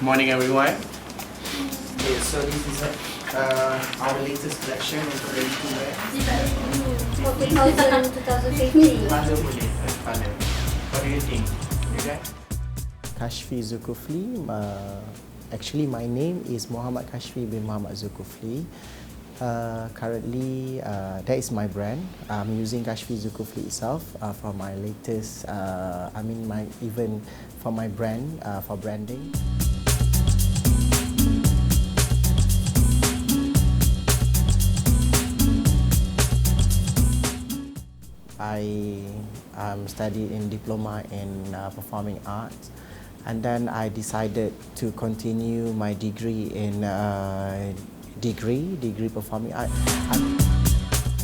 Morning everyone. Okay, so this is our latest collection of ready to wear. 2015. Color boleh, color. What do you think? Okay. Kashfi Zulkufli. Actually, my name is Muhammad Kashfi bin Muhammad Zulkufli. Currently, that is my brand. I'm using Kashfi Zulkufli itself for my latest. Even for my brand for branding. I studied in diploma in performing arts, and then I decided to continue my degree in degree performing art.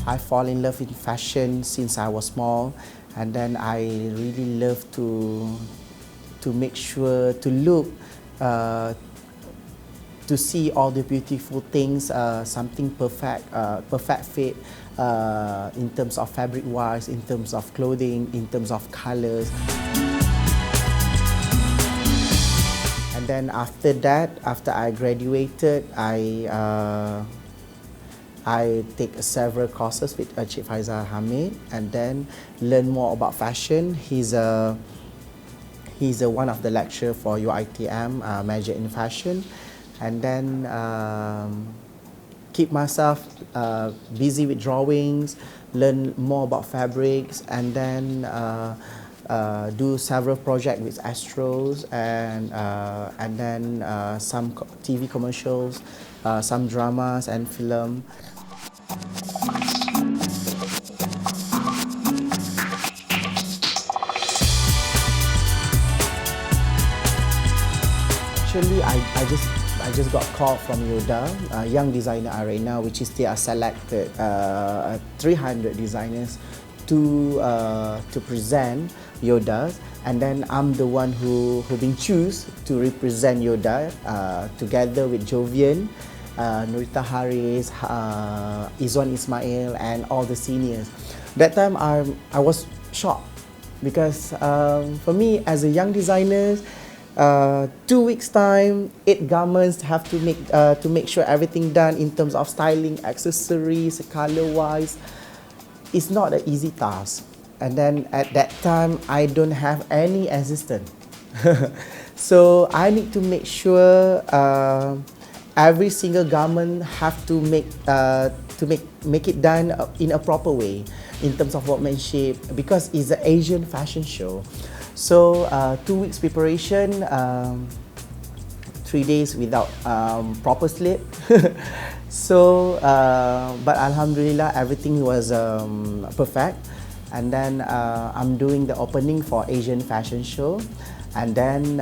I fall in love in fashion since I was small, and then I really love to make sure to look to see all the beautiful things, something perfect fit in terms of fabric wise, in terms of clothing, in terms of colors. And then after that, after I graduated, I take several courses with Cik Faizal Hamid, and then learn more about fashion. He's one of the lecturer for UITM, major in fashion. And then keep myself busy with drawings, learn more about fabrics, and then do several projects with Astros, and then some TV commercials, some dramas and film. Actually, I just got called from Yoda, a young designer right now, which is they are selected 300 designers to present Yoda, and then I'm the one who been chosen to represent Yoda together with Jovian, Nurita Haris, Izwan Ismail, and all the seniors. That time I was shocked because for me as a young designer, 2 weeks time, 8 garments have to make sure everything done in terms of styling, accessories, color wise. It's not an easy task. And then at that time, I don't have any assistant. So I need to make sure every single garment have to make it done in a proper way in terms of workmanship, because it's an Asian fashion show. So 2 weeks preparation, 3 days without proper sleep. So, but Alhamdulillah, everything was perfect. And then I'm doing the opening for Asian fashion show. And then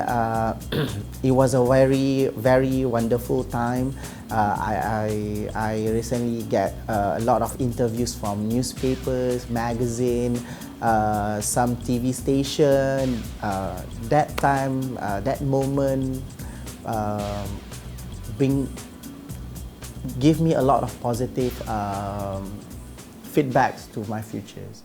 it was a very, very wonderful time. I recently get a lot of interviews from newspapers, magazine, some TV station. That time, that moment, give me a lot of positive feedbacks to my futures.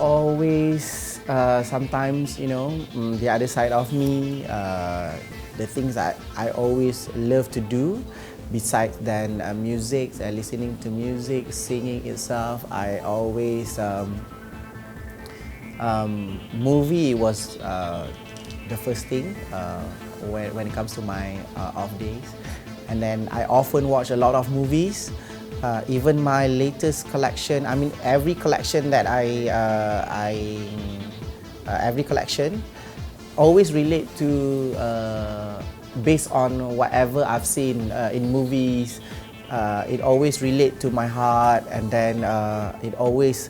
Always, sometimes, you know, the other side of me, the things that I always love to do, besides then music, listening to music, singing itself, I always, movie was the first thing when it comes to my off days. And then I often watch a lot of movies. Even my latest collection, I mean every collection that I every collection always relate to based on whatever I've seen in movies. It always relate to my heart, and then it always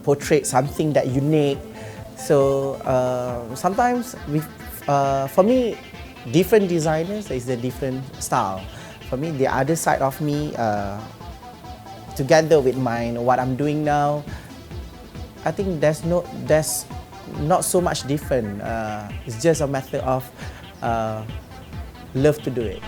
portrays something that unique. So sometimes for me, different designers is a different style. For me, the other side of me, together with mine, what I'm doing now, I think there's not so much different. It's just a matter of love to do it.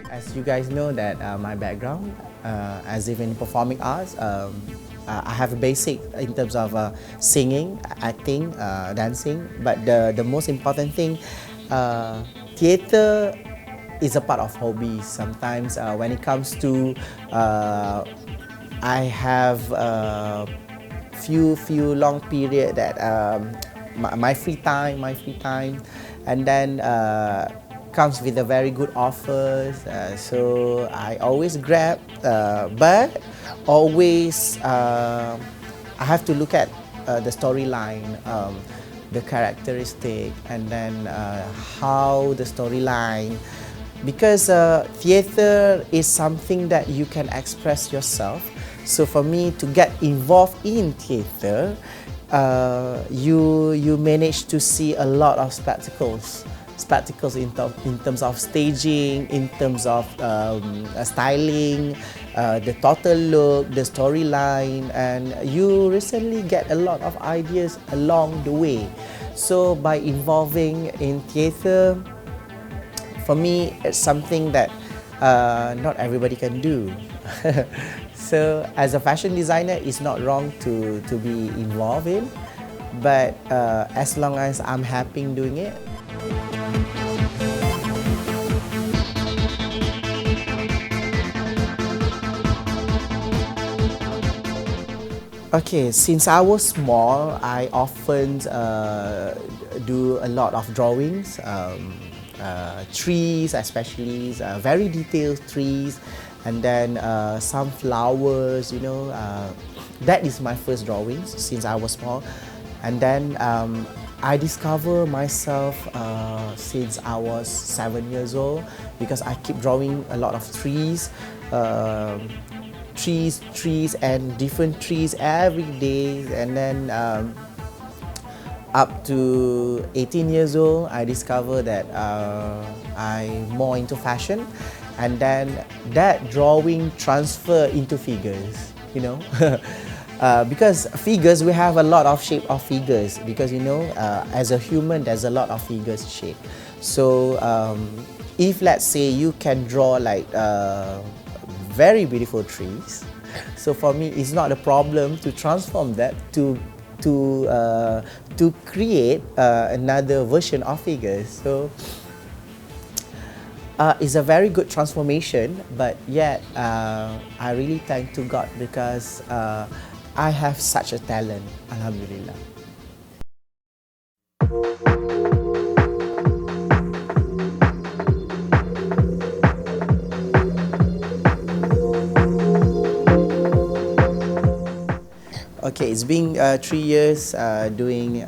As you guys know that my background, as even performing arts, I have a basic in terms of singing, acting, dancing. But the most important thing, theatre is a part of hobbies. Sometimes when it comes to, I have few long period that my free time, and then comes with a very good offers. So I always grab, but always I have to look at the storyline, the characteristic, and then how the storyline, because theatre is something that you can express yourself. So for me to get involved in theatre, you manage to see a lot of spectacles in terms of staging, in terms of styling, the total look, the storyline, and you recently get a lot of ideas along the way. So by involving in theatre, for me, it's something that not everybody can do. So as a fashion designer, it's not wrong to be involved in, but as long as I'm happy doing it. Okay, since I was small, I often do a lot of drawings, trees especially, very detailed trees, and then some flowers, you know. That is my first drawings since I was small. And then I discover myself since I was 7 years old, because I keep drawing a lot of trees. Trees and different trees every day, and then up to 18 years old, I discovered that I'm more into fashion, and then that drawing transfer into figures, you know. Because figures, we have a lot of shape of figures, because you know, as a human, there's a lot of figures shape. So if let's say you can draw like very beautiful trees, so for me it's not a problem to transform that to create another version of figures. So it's a very good transformation, but yet I really thank to God, because I have such a talent, Alhamdulillah. Okay, it's been 3 years doing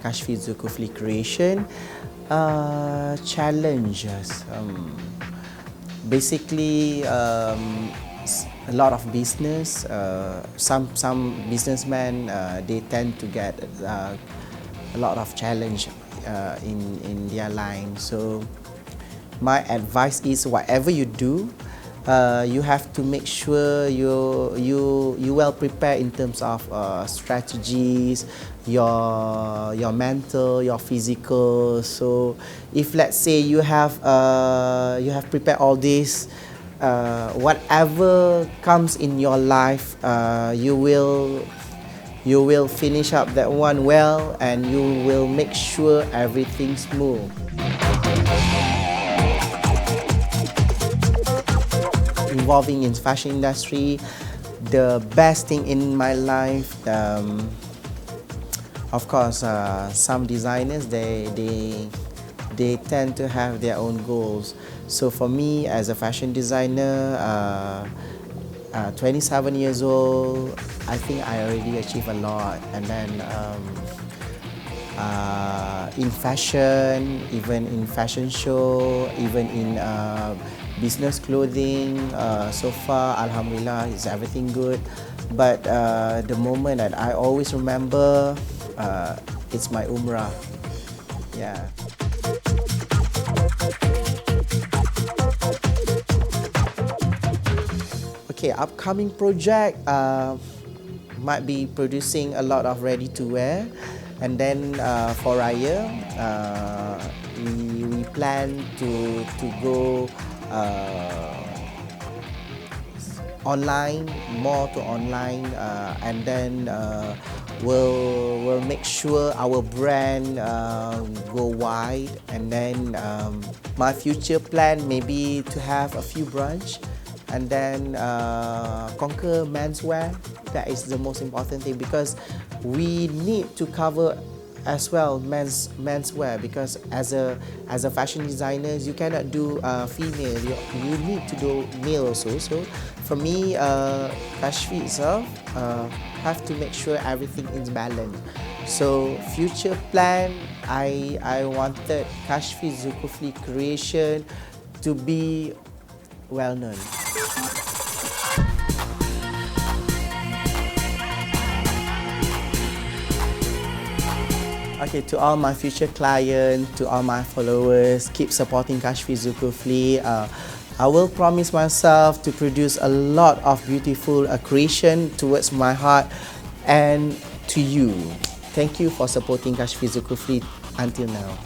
Kashfi Zulkufli creation. Challenges. Basically, a lot of business. Some businessmen they tend to get a lot of challenge in their line. So my advice is, whatever you do, you have to make sure you well prepare in terms of strategies, your mental, your physical. So if let's say you have prepared all this, whatever comes in your life, you will finish up that one well, and you will make sure everything's smooth. Involving in fashion industry, the best thing in my life, of course, some designers they they tend to have their own goals. So for me, as a fashion designer, 27 years old, I think I already achieved a lot. And then in fashion, even in fashion show, even in business clothing, so far, alhamdulillah, is everything good. But the moment that I always remember, it's my umrah. Yeah. Okay, upcoming project might be producing a lot of ready-to-wear, and then for Raya, we plan to go online, more to online, and then we'll make sure our brand go wide, and then my future plan maybe to have a few branch, and then conquer menswear. That is the most important thing, because we need to cover as well menswear, because as a fashion designers, you cannot do female, you need to do male also. So for me, Kashfi itself have to make sure everything is balanced. So future plan, I wanted Kashfi Zulkufli creation to be well known. Okay, to all my future clients, to all my followers, keep supporting Kashfi Zulkufli. I will promise myself to produce a lot of beautiful creation towards my heart and to you. Thank you for supporting Kashfi Zulkufli until now.